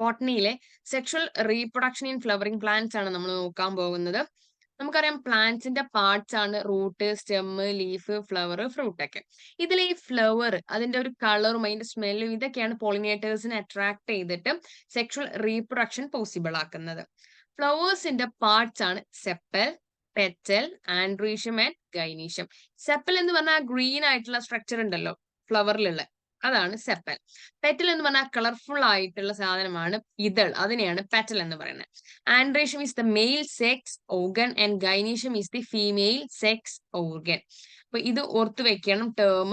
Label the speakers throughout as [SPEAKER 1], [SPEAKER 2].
[SPEAKER 1] ബോട്ടണിയിലെ sexual reproduction in flowering plants ആണ് നമ്മൾ നോക്കാൻ പോകുന്നത്. നമുക്കറിയാം പ്ലാന്റ്സിന്റെ പാർട്സ് ആണ് root, stem, leaf, flower, fruit ഒക്കെ. ഇതിലെ ഈ ഫ്ലവർ അതിന്റെ ഒരു കളറും അതിന്റെ സ്മെല്ലും ഇതൊക്കെയാണ് പോളിനേറ്റേഴ്സിനെ അട്രാക്ട് ചെയ്തിട്ട് സെക്ഷൽ റീപ്രൊഡക്ഷൻ പോസിബിൾ ആക്കുന്നത്. ഫ്ലവേഴ്സിന്റെ പാർട്സ് ആണ് sepal, petal, androecium and gynoecium. Sepal എന്ന് പറഞ്ഞാൽ ഗ്രീൻ ആയിട്ടുള്ള സ്ട്രക്ചർ ഉണ്ടല്ലോ ഫ്ലവറിലുള്ള, അതാണ് സെപ്പൽ. പെറ്റൽ എന്ന് പറഞ്ഞാൽ കളർഫുൾ ആയിട്ടുള്ള സാധനമാണ് ഇതൾ, അതിനെയാണ് പെറ്റൽ എന്ന് പറയുന്നത്. Androecium is the mail sex organ and gynoecium is the female sex organ. അപ്പൊ ഇത് ഓർത്തു വെക്കണം ടേം.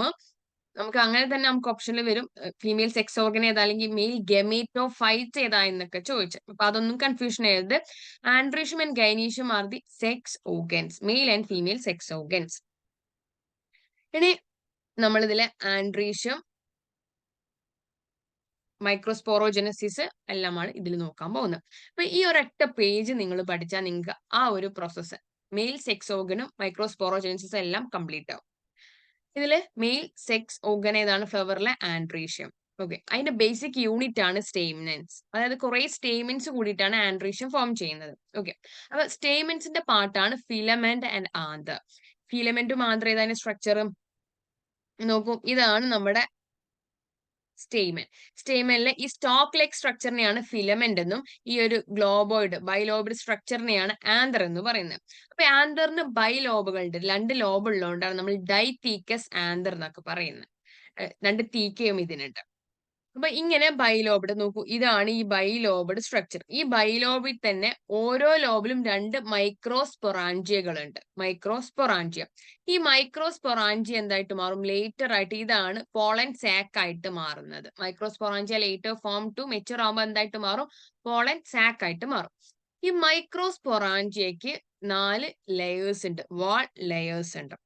[SPEAKER 1] നമുക്ക് അങ്ങനെ തന്നെ നമുക്ക് ഓപ്ഷനിൽ വരും ഫീമെയിൽ സെക്സ് ഓർഗൻ ഏതാ അല്ലെങ്കിൽ മെയിൽ ഗെമേറ്റോ ഫൈറ്റ് ഏതാ എന്നൊക്കെ ചോദിച്ചു. അപ്പൊ അതൊന്നും കൺഫ്യൂഷൻ ആയത്. Androecium and gynoecium are the sex organs, male and female sex organs. ഇനി നമ്മളിതിലെ ആൻഡ്രീഷ്യം, മൈക്രോസ്പോറോജനസിസ് എല്ലാമാണ് ഇതിൽ നോക്കാൻ പോകുന്നത്. അപ്പൊ ഈ ഒരൊറ്റ പേജ് നിങ്ങൾ പഠിച്ചാൽ നിങ്ങൾക്ക് ആ ഒരു പ്രോസസ്സ് മെയിൽ സെക്സ് ഓർഗനും മൈക്രോസ്പോറോജനസിസ് എല്ലാം കംപ്ലീറ്റ് ആവും. ഇതില് മെയിൽ സെക്സ് ഓർഗൻ ഏതാണ്? ഫ്ലവറിലെ ആൻഡ്രീഷ്യം. ഓക്കെ, അതിന്റെ ബേസിക് യൂണിറ്റ് ആണ് സ്റ്റേമിനൻസ്. അതായത് കുറെ സ്റ്റേമിൻസ് കൂടിയിട്ടാണ് ആൻഡ്രീഷ്യം ഫോം ചെയ്യുന്നത്. ഓക്കെ, അപ്പൊ സ്റ്റേമിൻസിന്റെ പാർട്ടാണ് ഫിലമെന്റ് ആൻഡ് ആന്തർ. ഫിലമെന്റും ആന്തർ ഏതാണ് സ്ട്രക്ചറും നോക്കൂ, ഇതാണ് നമ്മുടെ സ്റ്റേമൻ. സ്റ്റേമനിലെ ഈ സ്റ്റോക്ക് ലൈക്ക് സ്ട്രക്ചറിനെയാണ് ഫിലമെന്റ് എന്നും ഈ ഒരു ഗ്ലോബോയിഡ് ബൈലോബിഡ് സ്ട്രക്ചറിനെയാണ് ആന്തർ എന്ന് പറയുന്നത്. അപ്പൊ ആന്തറിന് ബൈലോബുകളുണ്ട്, 2 ലോബ് ഉള്ളതുകൊണ്ടാണ് നമ്മൾ ഡൈതീക്കസ് ആന്തർ എന്നൊക്കെ പറയുന്നത്. 2 തീക്കയും ഇതിനുണ്ട്. അപ്പൊ ഇങ്ങനെ ബൈലോബിഡ് നോക്കൂ, ഇതാണ് ഈ ബൈലോബിഡ് സ്ട്രക്ചർ. ഈ ബൈലോബിൽ തന്നെ ഓരോ ലോബിലും 2 മൈക്രോസ്പൊറാഞ്ചിയകൾ ഉണ്ട്. മൈക്രോസ്പൊറാഞ്ചിയ. ഈ മൈക്രോസ്പൊറാഞ്ചിയ എന്തായിട്ട് മാറും? ലേറ്റർ ആയിട്ട് ഇതാണ് പോളൻ സാക്ക് ആയിട്ട് മാറുന്നത്. Microsporangia later form to mature ആകുമ്പോൾ എന്തായിട്ട് മാറും? പോളൻ സാക്ക് ആയിട്ട് മാറും. ഈ മൈക്രോസ്പൊറാഞ്ചിയക്ക് 4 ലെയേഴ്സ് ഉണ്ട്, വാൾ ലെയേഴ്സ് ഉണ്ട്.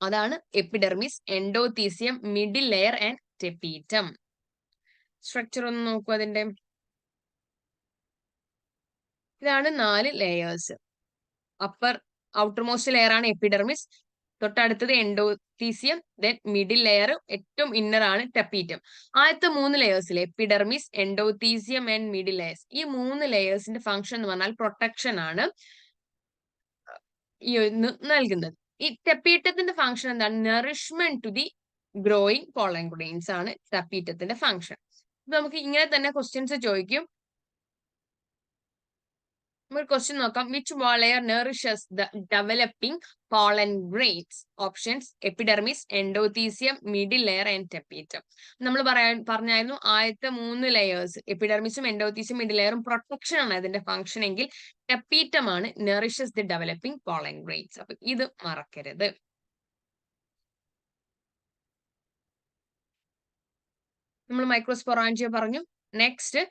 [SPEAKER 1] അതാണ് epidermis, endothecium, middle layer and tapetum. Structure ഒന്ന് നോക്കൂ അതിന്റെ. ഇതാണ് 4 layers. Upper outermost layer ആണ് എപ്പിഡെർമിസ്, തൊട്ടടുത്തത് എൻഡോതീസിയം, ദെൻ മിഡിൽ ലെയർ, ഏറ്റവും ഇന്നർ ആണ് ടെപ്പീറ്റം. ആദ്യത്തെ 3 ലെയേഴ്സിൽ epidermis, endothecium and middle layers, ഈ 3 ലെയേഴ്സിന്റെ ഫംഗ്ഷൻ എന്ന് പറഞ്ഞാൽ പ്രൊട്ടക്ഷൻ ആണ് ഈ നൽകുന്നത്. ഈ ടെപ്പീറ്റത്തിന്റെ ഫംഗ്ഷൻ എന്താണ്? Nourishment to the growing pollen grains ആണ് ടെപ്പീറ്റത്തിന്റെ ഫംഗ്ഷൻ. നമുക്ക് ഇങ്ങനെ തന്നെ ക്വസ്റ്റ്യൻസ് ചോദിക്കും. നമുക്ക് ക്വസ്റ്റ്യൻ നോക്കാം. Which layer nourishes the developing pollen grains? Options epidermis, endothecium, middle layer and tapetum. നമ്മൾ പറഞ്ഞായിരുന്നു ആദ്യത്തെ 3 ലെയേഴ്സ് എപ്പിഡെർമിസും എൻഡോതീസിയം മിഡിൽ ലെയറും പ്രൊട്ടക്ഷൻ ആണ് അതിന്റെ ഫംഗ്ഷൻ എങ്കിൽ ടെപ്പീറ്റം ആണ് nourishes the developing pollen grains. അപ്പൊ ഇത് മറക്കരുത്. നമ്മൾ മൈക്രോസ്പൊറാഞ്ചിയ പറഞ്ഞു. നെക്സ്റ്റ്,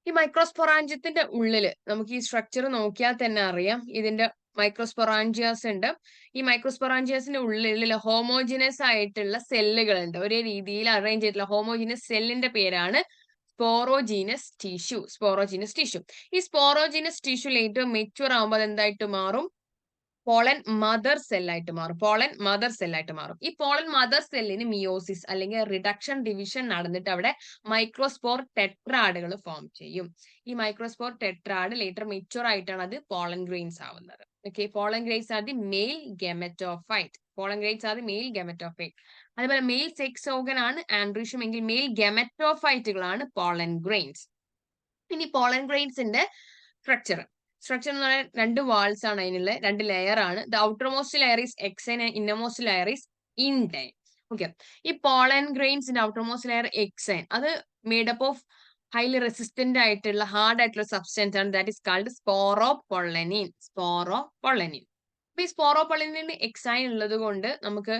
[SPEAKER 1] ഈ മൈക്രോസ്പൊറാഞ്ചിയത്തിന്റെ ഉള്ളില് നമുക്ക് ഈ സ്ട്രക്ചർ നോക്കിയാൽ തന്നെ അറിയാം ഇതിന്റെ മൈക്രോസ്പൊറാഞ്ചിയാസ് ഉണ്ട്. ഈ മൈക്രോസ്പൊറാഞ്ചിയാസിന്റെ ഉള്ളിൽ ഹോമോജിനസ് ആയിട്ടുള്ള സെല്ലുകൾ ഉണ്ട്, ഒരേ രീതിയിൽ അറേഞ്ച് ചെയ്തിട്ടുള്ള ഹോമോജിനസ് സെല്ലിന്റെ പേരാണ് സ്പോറോജീനസ് ടിഷ്യൂ. Sporogenous tissue. ഈ സ്പോറോജീനസ് ടിഷ്യൂ ഏറ്റവും മെച്യൂർ ആകുമ്പോൾ എന്തായിട്ട് മാറും? പോളൻ മദർ സെല്ലായിട്ട് മാറും. പോളൻ മദർ സെല്ലായിട്ട് മാറും. ഈ പോളൻ മദർ സെല്ലിന് മിയോസിസ് അല്ലെങ്കിൽ റിഡക്ഷൻ ഡിവിഷൻ നടന്നിട്ട് അവിടെ മൈക്രോസ്പോർ ടെട്രാഡുകൾ ഫോം ചെയ്യും. ഈ മൈക്രോസ്പോർ ടെട്രാഡ് ലേറ്റർ മെച്യൂർ ആയിട്ടാണ് അത് പോളൻ ഗ്രെയിൻസ് ആവുന്നത്. Okay, pollen grains are the male gametophyte. Pollen grains are the male gametophyte. അതുപോലെ മെയിൽ സെക്സ് ഓർഗൻ ആണ് ആൻഡ്രീഷ്യം എങ്കിൽ മെയിൽ ഗെമറ്റോഫൈറ്റുകളാണ് പോളൻ ഗ്രെയിൻസ്. ഇനി പോളൻ ഗ്രെയിൻസിന്റെ സ്ട്രക്ചർ എന്ന് പറഞ്ഞാൽ 2 വാൾസ് ആണ് അതിനുള്ള, 2 ലെയർ ആണ്. The outermost layer is exine and innermost layer is intine. Okay, ഈ പോളൻ ഗ്രെയിൻസിന്റെ ഔട്ടർ മോസ്റ്റ് ലെയർ എക്സൈൻ, അത് മേഡപ്പ് ഓഫ് ഹൈലി റെസിസ്റ്റന്റ് ആയിട്ടുള്ള ഹാർഡ് ആയിട്ടുള്ള സബ്സ്റ്റൻസ് ആണ്. That is called sporopollenin. Sporopollenin. അപ്പൊ ഈ സ്പോറോപൊള്ളനിൻ എക്സൈൻ ഉള്ളത് കൊണ്ട് നമുക്ക്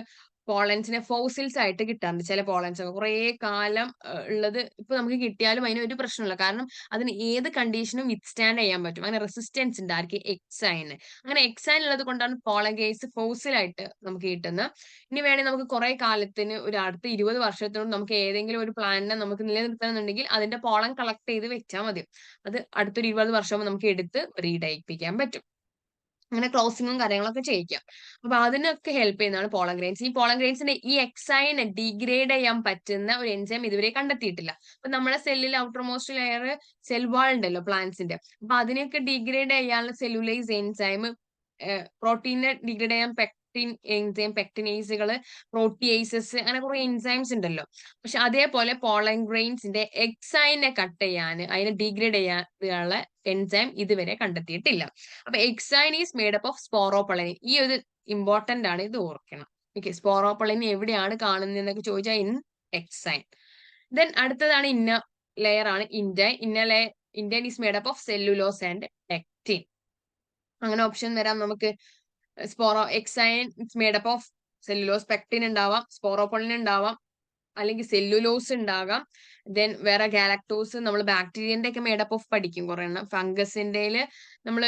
[SPEAKER 1] പോളൻസിനെ ഫോസിൽസ് ആയിട്ട് കിട്ടാറുണ്ട്. ചില പോളൻസ് ഒക്കെ കുറെ കാലം ഉള്ളത് ഇപ്പൊ നമുക്ക് കിട്ടിയാലും അതിന് ഒരു പ്രശ്നമില്ല, കാരണം അതിന് ഏത് കണ്ടീഷനും വിത്ത്സ്റ്റാൻഡ് ചെയ്യാൻ പറ്റും. അങ്ങനെ റെസിസ്റ്റൻസ് ഉണ്ട് ആർക്ക്? എക്സൈന്. അങ്ങനെ എക്സൈൻ ഉള്ളത് കൊണ്ടാണ് പോളൻ ഗ്രെയിൻസ് ഫോസിൽ ആയിട്ട് നമുക്ക് കിട്ടുന്നത്. ഇനി വേണമെങ്കിൽ നമുക്ക് കുറെ കാലത്തിന് ഒരു അടുത്ത 20 വർഷത്തിനോട് നമുക്ക് ഏതെങ്കിലും ഒരു പ്ലാന്റിനെ നമുക്ക് നിലനിർത്തണമെന്നുണ്ടെങ്കിൽ അതിന്റെ പോളൻ കളക്ട് ചെയ്ത് വെച്ചാൽ മതി. അത് അടുത്തൊരു 20 വർഷം നമുക്ക് എടുത്ത് ബ്രീഡ് അയപ്പിക്കാൻ പറ്റും. അങ്ങനെ ക്ലോസിങ്ങും കാര്യങ്ങളൊക്കെ ചെയ്യിക്കാം. അപ്പൊ അതിനൊക്കെ ഹെൽപ്പ് ചെയ്യുന്നതാണ് പോളൻ ഗ്രെയിൻസ്. ഈ പോളൻ ഗ്രെയിൻസിന്റെ ഈ എക്സൈനെ ഡീഗ്രേഡ് ചെയ്യാൻ പറ്റുന്ന ഒരു എൻസൈം ഇതുവരെ കണ്ടെത്തിയിട്ടില്ല. അപ്പൊ നമ്മുടെ സെല്ലിൽ outer most layer cell wall ഉണ്ടല്ലോ പ്ലാന്റ്സിന്റെ. അപ്പൊ അതിനെയൊക്കെ ഡീഗ്രേഡ് ചെയ്യാനുള്ള സെല്ലുലൈസ് എൻസൈം, പ്രോട്ടീനെ ഡീഗ്രേഡ് ചെയ്യാൻ പെക്ടിൻ എൻസൈം, പെക്ടിനേസുകൾ, പ്രോട്ടിയേസസ്, അങ്ങനെ കുറെ എൻസൈംസ് ഉണ്ടല്ലോ. പക്ഷെ അതേപോലെ പോളൻ ഗ്രെയിൻസിന്റെ എക്സൈനെ കട്ട് ചെയ്യാൻ, അതിനെ ഡീഗ്രേഡ് ചെയ്യാനുള്ള എൻസൈം ഇതുവരെ കണ്ടെത്തിയിട്ടില്ല. അപ്പൊ എക്സൈൻ ഈസ് മെയ്ഡ് അപ്പ് ഓഫ് സ്പോറോപൊളനിൻ. ഈ ഒരു ഇമ്പോർട്ടന്റ് ആണ്, ഇത് ഓർക്കണം. ഓക്കെ, സ്പോറോപൊളനിൻ എവിടെയാണ് കാണുന്നതെന്നൊക്കെ ചോദിച്ചാൽ ഇൻ എക്സൈൻ. ദെൻ അടുത്തതാണ് ഇന്നർ ലെയർ ആണ് intine. Intine is made up of cellulose and pectin. അങ്ങനെ ഓപ്ഷൻ വരാം നമുക്ക്. Exine it's made up of cellulose, pectin ഉണ്ടാവാം, സ്പോറോപൊളിൻ ഉണ്ടാവാം, അല്ലെങ്കിൽ സെല്ലുലോസ് ഉണ്ടാകാം. ദെൻ വേറെ ഗാലക്ടോസ്, നമ്മൾ ബാക്ടീരിയന്റെ ഒക്കെ മേഡപ്പ് ഓഫ് പഠിക്കും കുറെ എണ്ണം. ഫംഗസിന്റെ നമ്മൾ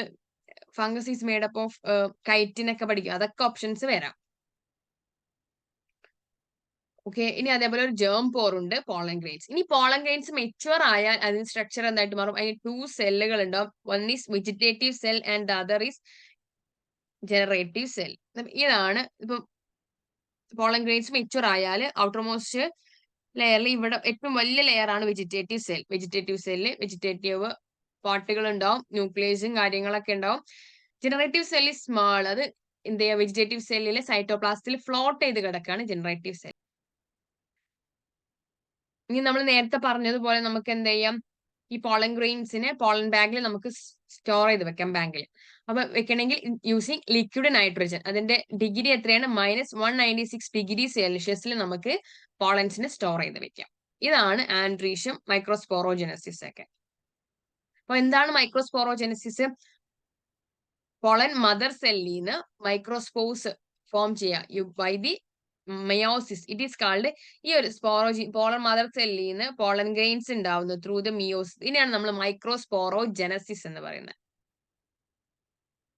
[SPEAKER 1] ഫംഗസ് ഈസ് മേഡപ്പ് ഓഫ് കൈറ്റിനൊക്കെ പഠിക്കും. അതൊക്കെ ഓപ്ഷൻസ് വരാം. ഓക്കെ, ഇനി അതേപോലെ ഒരു ജേം പോർ ഉണ്ട് പോളൻ ഗ്രെയിൻസ്. ഇനി പോളൻ ഗ്രെയിൻസ് മെച്ചുവർ ആയാൽ അതിന് സ്ട്രക്ചർ എന്തായിട്ട് മാറും? അതിന് 2 സെല്ലുകൾ ഉണ്ടാവും. One is vegetative cell and the other is generative cell. ഇതാണ് ഇപ്പൊ പോളൻ ഗ്രെയിൻസ് മെച്ചുവർ ആയാൽ ഔട്ടർ മോസ്റ്റ് ലെയറിൽ ഇവിടെ ഏറ്റവും വലിയ ലെയർ ആണ് വെജിറ്റേറ്റീവ് സെൽ. വെജിറ്റേറ്റീവ് പാർട്ടുകൾ ഉണ്ടാവും, ന്യൂക്ലിയസും കാര്യങ്ങളൊക്കെ ഉണ്ടാവും. Generative cell is small. അത് എന്ത് ചെയ്യുക? വെജിറ്റേറ്റീവ് സെല്ലിലെ സൈറ്റോപ്ലാസ്റ്റിൽ ഫ്ലോട്ട് ചെയ്ത് കിടക്കാണ് ജനറേറ്റീവ് സെൽ. ഇനി നമ്മൾ നേരത്തെ പറഞ്ഞതുപോലെ നമുക്ക് എന്ത് ചെയ്യാം? ഈ പോളൻ ഗ്രെയിൻസിനെ പോളൻ ബാഗിൽ നമുക്ക് സ്റ്റോർ ചെയ്ത് വെക്കാം, ബാങ്കിൽ. അപ്പൊ വെക്കണമെങ്കിൽ യൂസിങ് ലിക്വിഡ് നൈട്രജൻ. അതിന്റെ ഡിഗ്രി എത്രയാണ്? -196 ഡിഗ്രി സെൽഷ്യസിൽ നമുക്ക് പോളൻസിനെ സ്റ്റോർ ചെയ്ത് വെക്കാം. ഇതാണ് ആൻഡ്രീഷ്യം, മൈക്രോസ്പോറോജനസിസ് ഒക്കെ. അപ്പൊ എന്താണ് മൈക്രോസ്പോറോജനസിസ്? പോളൻ മദർ സെല്ലിൽ നിന്ന് മൈക്രോസ്പോർസ് ഫോം ചെയ്യുക by the meiosis. It is called. ഈ ഒരു പോളൻ മദർ സെല്ലിൽ നിന്ന് പോളൻ ഗ്രെയിൻസ് ഉണ്ടാവുന്നു ത്രൂ ദ മിയോസിസ്. ഇതിനെയാണ് നമ്മൾ മൈക്രോസ്പോറോജനസിസ് എന്ന് പറയുന്നത്.